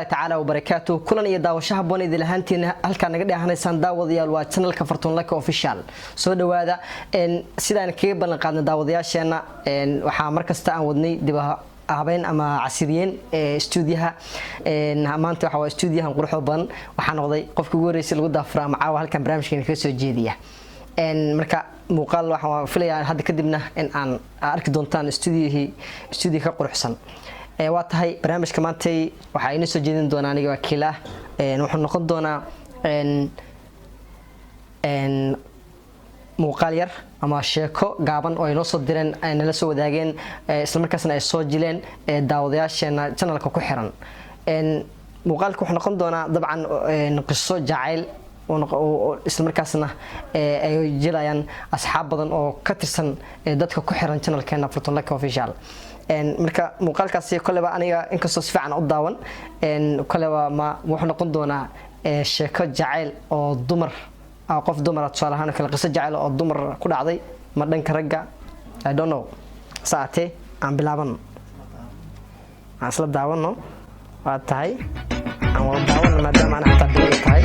الله تعالى وبركاته كلنا يداوشها بوني ذي لهانتين هل كان نقدر هنسان داوديال وشانل كفرتون لك أوفيشال سو هذا إن سيدان كيبل نقعد نداوديا شينا إن وحامر كستان ودني دبها عبين أما عسيرين استوديها إن مانتو حوا استوديها نقول حبان وحنقضي قف كوريس الودا فرام عاو هل كان برامج كين كيسو جديدة إن مركا مقال وحوا فيليا هذا كدبنا إن أن أركضون تان استوديو كقول حسن waa tahay barnaamijka maantay waxa inoo soo jeedin doona aniga wakiila wuxuu noqon doonaa muuqaal yar ama sheeko gaaban oo inoo soo direen ay nala soo wadaageen isla markaasna ay soo jileen daawadayaasheena channelka ku xiran muuqaalku wuxuu noqon doonaa dabcan qiso jacayl oo isla markaasna ay jilayaan asxaab badan oo ka tirsan dadka ku xiran channelkeena Fortune Lucky Official marka muuqaalkaasi koleba aniga inkastoo si fiican u daawan koleba ma wuxuu noqon doonaa sheeko jacayl oo dumar qof dumar tusaale ahaan kala qiso jacayl oo dumar ku dhacday ma dhanka ragga I don't know saate aan bilaaban asla daawano waa tahay aan wada daawan maadaama aan xataa bilay tahay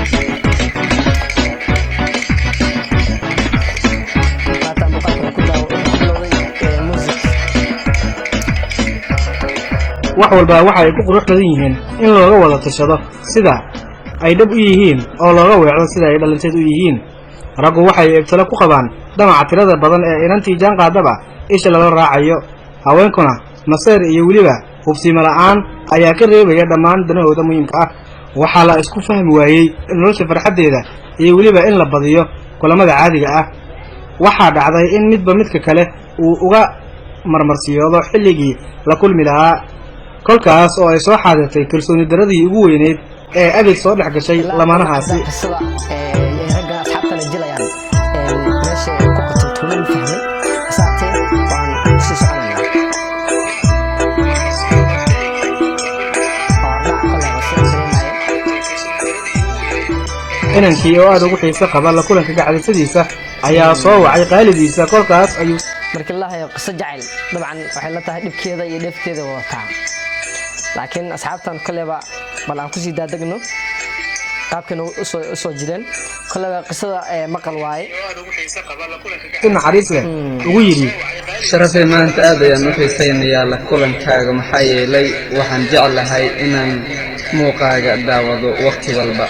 wax walba waxa ay ku qurux badan yihiin in looga wada tashado sida ay dhab u yihiin oo looga weecdo sida ay dhalanteed u yihiin raggu waxay eegtala ku qabaan damaca tirada badan ee inantii jaan qaadaba isha lala raacayo haweenkuna maseer iyo waliba hubsiimo la'aan ayaa ka reebaya dhammaan danahooda muhiimka ah waxaa la isku fahmi waayey nolosha farxadeeda iyo waliba in la badiyo kulamada caadiga ah waxaa dhacday in midba midka kale uu uga marmarsiyoodo xilligii la kulmi lahaa kolkaas oo ay soo xaadirtay kalsooni daradii ugu weyneed ee adeeg soo dhex gashay lamaanahaasi ragga asxaabtana jilayaan meesha ku qatay tuulin fahmay saatee waan si soconaya inankii oo aad ugu xiiso qaba la kulanka gacalisadiisa ayaa soo wacay qaalidiisa kolkaas ayuu markii la hayo qiso jacayl dabcan waxay la tahay dhibkeeda iyo dheefteeda wadataa laakiin asxaabtan koleba bal aan ku sii daadagno qaabkan u soo jireen koleba qisada maqal waaye in naxariis leh ugu yiri sharafay maanta aad ayaan u xiisaynayaa la kulankaaga maxaa yeelay waxaan jeclahay inaan muuqaaga daawado waqti walba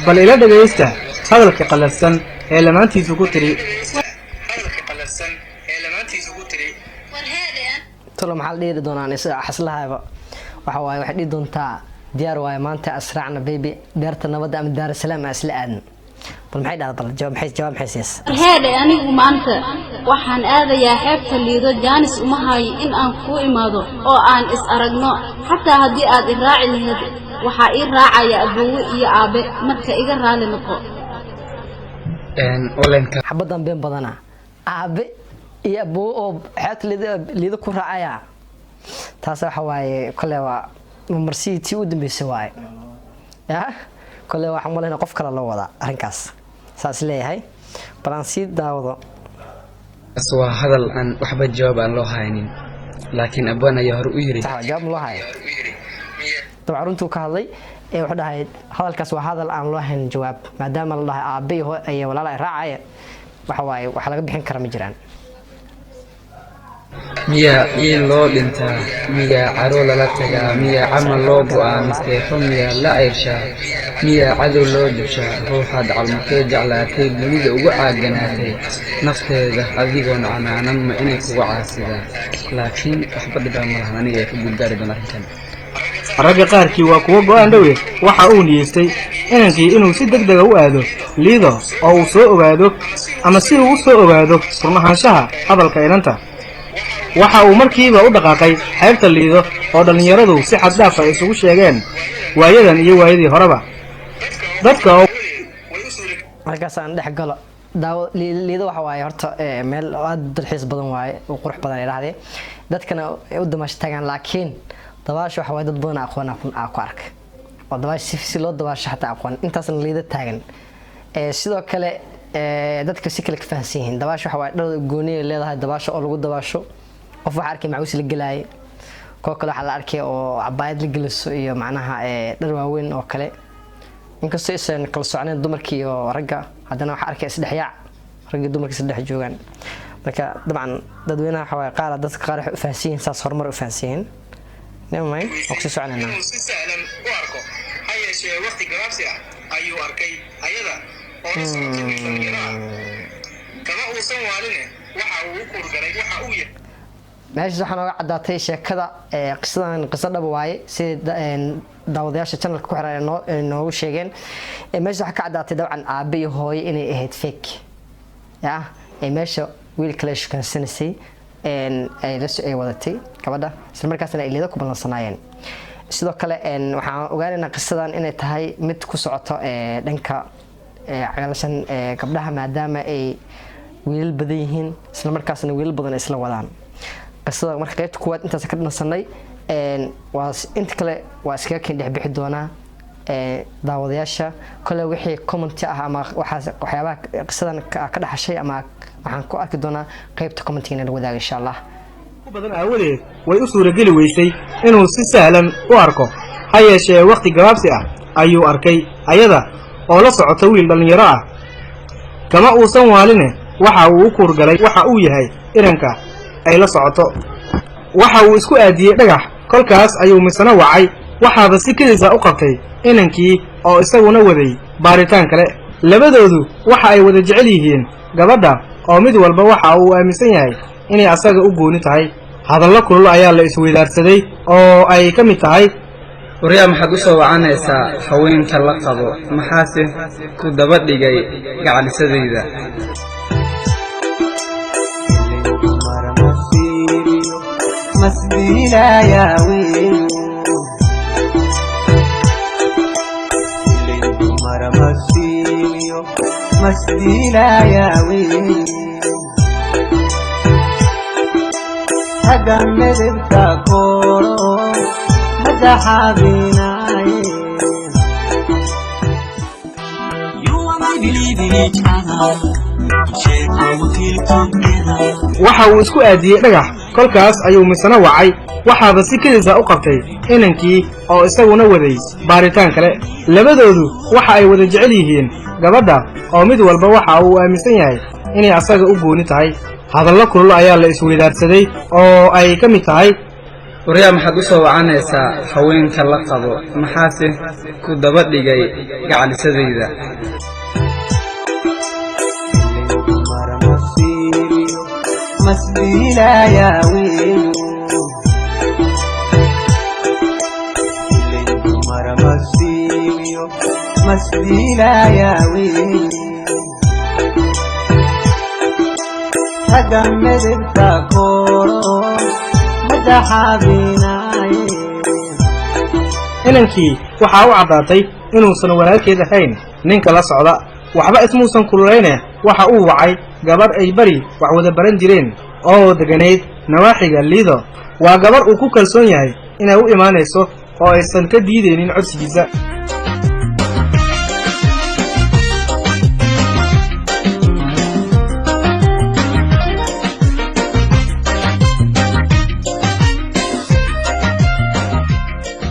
bal ila dhageysta hadalka qaladsan ee lamaantiisu ku tiri tolo maxaa dhiiri doonaan xaslahaaba waxa waaye wax dhii doontaa diyaar waaye maanta asraacna baby beerta nabadda ama daar salaam asla aadna bal maxay dhahdaa bal jawaab maxay siis heede anigu maanta waxaan aadayaa xeebta liido jaanis uma hayo in aan ku imaado oo aan is aragno xataa haddii aad i raaci lahayd waxaa ii raacaya aboowe iyo aabe marka iga raali noqo xabadan been badana aabe iyo aboowe oo xeebta liido ku raacaya taas waxa waaye koleba marsiitii u dambeysay waaye koleba waxaan maleyna qof kale loo wadaa arrinkaas saas leeyahay bal aan sii daawado waa hadal aan waxba jawaab aan loo haynin laakiin abaan ayaa hore u yiri jawaab loo hayo dabcan runtuu ka hadlay wuxuu dhahay hadalkaas waa hadal aan loo haynin jawaab maadaama la dhahay aabe iyo walaal ay raacaya waxa waaye wax laga bixin kara ma jiraan miyaa ciil loo dhintaa miyaa caro lala tagaa miyaa camal loo go'aa misteefo miyaa la ceyrshaa miyaa cadow loo dubshaa ruuxaad calmakee jeclaatay dunida ugu caaganaatay nafteeda adigoon canaanan ma inay kugu caasidaan laakiin waxba dhibaa ma lahan aniga ay ka guulgaari doon arrinkan ragga qaarkii waa kuwa go'aan dhowe waxa uu niyeystay inankii inuu si degdega u aado liido oo uu soo ogaado ama si uu u soo ogaado furnahaanshaha hadalka inanta waxa uu markiiba u dhaqaaqay xeebta liido oo dhalinyaradu si xad dhaaf ah isugu sheegeen waayadan iyo waayadii horeba dadka oo markaas aan dhex galo daawo liido waxa waaye horta meel aad dalxiis badan waaye oo qurux badan ay raadeen dadkana u damaash tagaan laakiin dabaasho waxa waaye dad badan aqoon ku ark oo dabaash si loo dabaasho xataa aqoon intaasna liido taagan sidoo kale dadka si kale ka fahansan yihiin dabaasho waxa waaye dhar gooni leedahay dabaasho oo lagu dabaasho qof waxa arkay macawis la galay kuwa kale waxaa la arkay oo cabaayad la geliso iyo macnaha dhar waaweyn oo kale inkastoo aysan kala socneen dumarkii iyo ragga haddana waxaa arkay isdhexyaac ragga dumarkii saddex joogaan marka dabcan dadweynaha waxa waaye qaar dadka qaar waxay u fahansiin saas horumar u fahansiin neemay oo ku soconayna si sahlan u arko hayeeshee waqti gaabsi ah ayuu arkay ayada oo la socotay wiilal kama uusan waaline waxa uu u kurgalay waxa uu yahay meesha waxaan uga cadaatay sheekada qisadan qisa dhab waaye sida daawadayaasha channelka ku xiran noogu sheegeen meesha waxa ka cadaatay dabcan aabe iyo hooyo inay ahayd fake meesha wiil kale shukaansanayay ay wadatay gabadha isla markaasna ay leedo ku balansanaayeen sidoo kale waxaan ogaanaynaa qisadan inay tahay mid ku socoto dhanka cagalashan gabdhaha maadaama ay wiilal badan yihiin isla markaasna wiilal badan isla wadaan qisada marka qaybta kuwaad intaas ka dhansanay waa inta kale waa iskaga keen dhex bixi doonaa daawadayaasha kale wixii comment ah ama waxyaabaha qisadan ka dhaxashay ama waxaan ku arki doonaa qaybta commentiga la wadaaga insha Allah badan aawadeed way u suurageli weysay inuu si sahlan u arko hayeeshee waqti gabaabsi ah ayuu arkay ayada oo la socota wiil dhalinyaro ah kama uusan waaline waxa uu u kurgalay waxa uu yahay iranka ay la socoto waxa uu isku aadiyay dhagax kolkaas ayuu misana wacay waxaaba si kaliisa u qabtay inankii oo isaguna waday baaritaan kale labadoodu waxa ay wada jecel yihiin gabadha oo mid walba waxa uu aaminsan yahay inay asaga u gooni tahay hadallo kulul ayaa la isweydaarsaday oo ay ka mid tahay waryaa maxaad u soo wacanaysaa haweenka la qabo maxaase ku daba dhigay gacalisadayda waxa uu isku aadiyay dhagax kolkaas ayuu misana wacay waxaaba si kaliisa u qabtay inankii oo isaguna waday baaritaan kale labadoodu waxa ay wada jecel yihiin gabadha oo mid walba waxa uu aaminsan yahay inay asaga u gooni tahay hadallo kulul ayaa la isweydaarsaday oo ay ka mid tahay waryaa maxaad u soo wacanaysaa haweenka la qabo maxaase ku daba dhigay gacalisadayda inankii waxaa u caddaatay inuusan walaalkeed ahayn ninka la socda waxba ismuusan kululayne waxa uu wacay gabadh ay bari wax wada baran jireen oo deganayd nawaaxiga liido waa gabarh uu ku kalsoon yahay inay u imaanayso oo aysan ka diidaynin codsigiisa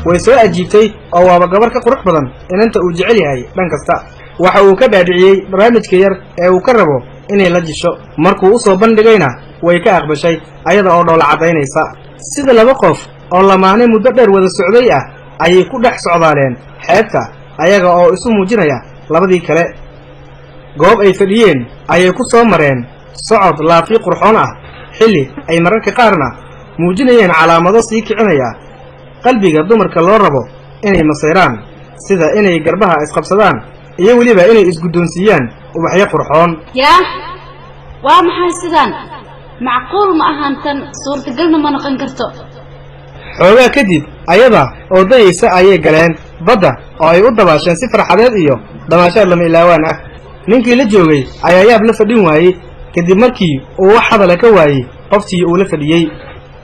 way soo ajiibtay oo waaba gabar ka qurux badan inanta uu jecel yahay dhan kasta waxa uu ka dhaadhiciyey barnaamijka yar ee uu ka rabo inay la jisho markuu u soo bandhigayna way ka aqbashay ayada oo dhoola caddaynaysa sida laba qof oo lamaane muddo dheer wada socday ah ayay ku dhex socdaaleen xeebta ayaga oo isu muujinaya labadii kale goob ay fadhiyeen ayay ku soo mareen socod laafii qurxoon ah xilli ay mararka qaarna muujinayeen calaamado sii kicinaya qalbiga dumarka loo rabo inay masayraan sida inay garbaha isqabsadaan iyo weliba inay isguddoonsiiyaan ubaxyo qurxoon yaa waa maxay sidaan macquul ma ahan tan suurtagalna ma noqon karto xoogaa kadib ayada oo dayaysa ayay galeen badda oo ay u dabaasheen si farxadeed iyo damaashaad lama ilaawaan ah ninkii la joogay ayaa yaab la fadhin waayey kadib markii uu wax hadala ka waayey qoftii uu la fadhiyey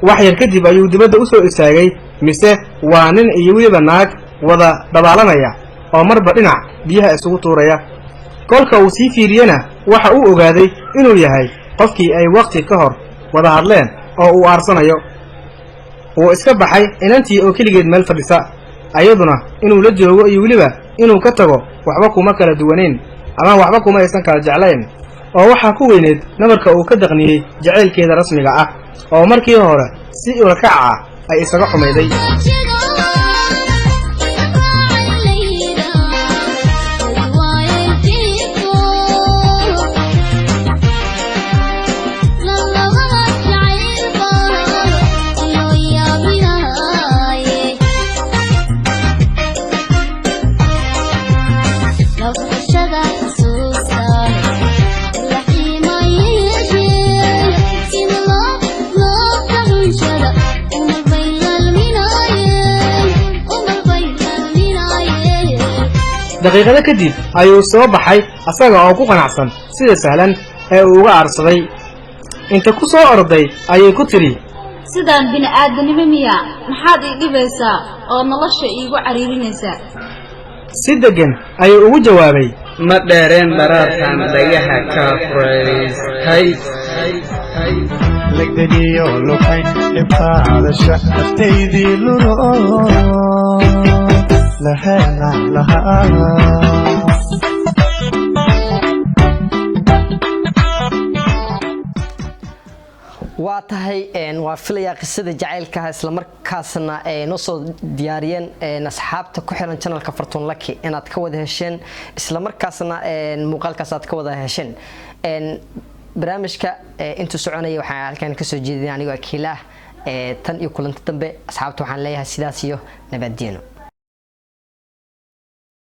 wax yar kadib ayuu dibadda u soo istaagay mise waa nin iyo weliba naag wada dabaalanaya oo marba dhinac biyaha isugu tuuraya kolka uu sii fiiriyena waxa uu ogaaday inuu yahay qofkii ay waqti ka hor wada hadleen oo uu aarsanayo wuu iska baxay inantii oo keligeed meel fadhisa ayaduna inuu la joogo iyo weliba inuu ka tago waxba kuma kala duwanayn ama waxba kuma aysan kala jeclayn oo waxaa ku weyneed nabarka uu ka daqniyey jacaylkeeda rasmiga ah oo markii hore si ulakac ah ay isaga xumayday daqiiqada kadib ayuu soo baxay asaga oo ku qanacsan sida sahlan ee uu uga aarsaday inta ku soo orday ayay ku tiri sidaan bini'aadanimo miya maxaad ii dhibaysaa oo nolosha iigu cariirinaysaa si degan ayuu ugu jawaabay ma dheereen daraartan dhagaha kaa furaystay legdaniyo lukay dhibkaadasha naftaydii lulo lahana lahaa waa tahay waa filaya qisada jacaylka isla markaasna noo soo diyaariyeen asxaabta ku xiran channelka Fortune Lucky inaad ka wada hesheen isla markaasna muuqaalkaas aad ka wada hesheen barnaamijka intuu soconaya waxaan halkan ka soo jeedinay anigoo Akiilah tan iyo kulanti dambe asxaabta waxaan leeyahay sidaas iyo nabadgelyo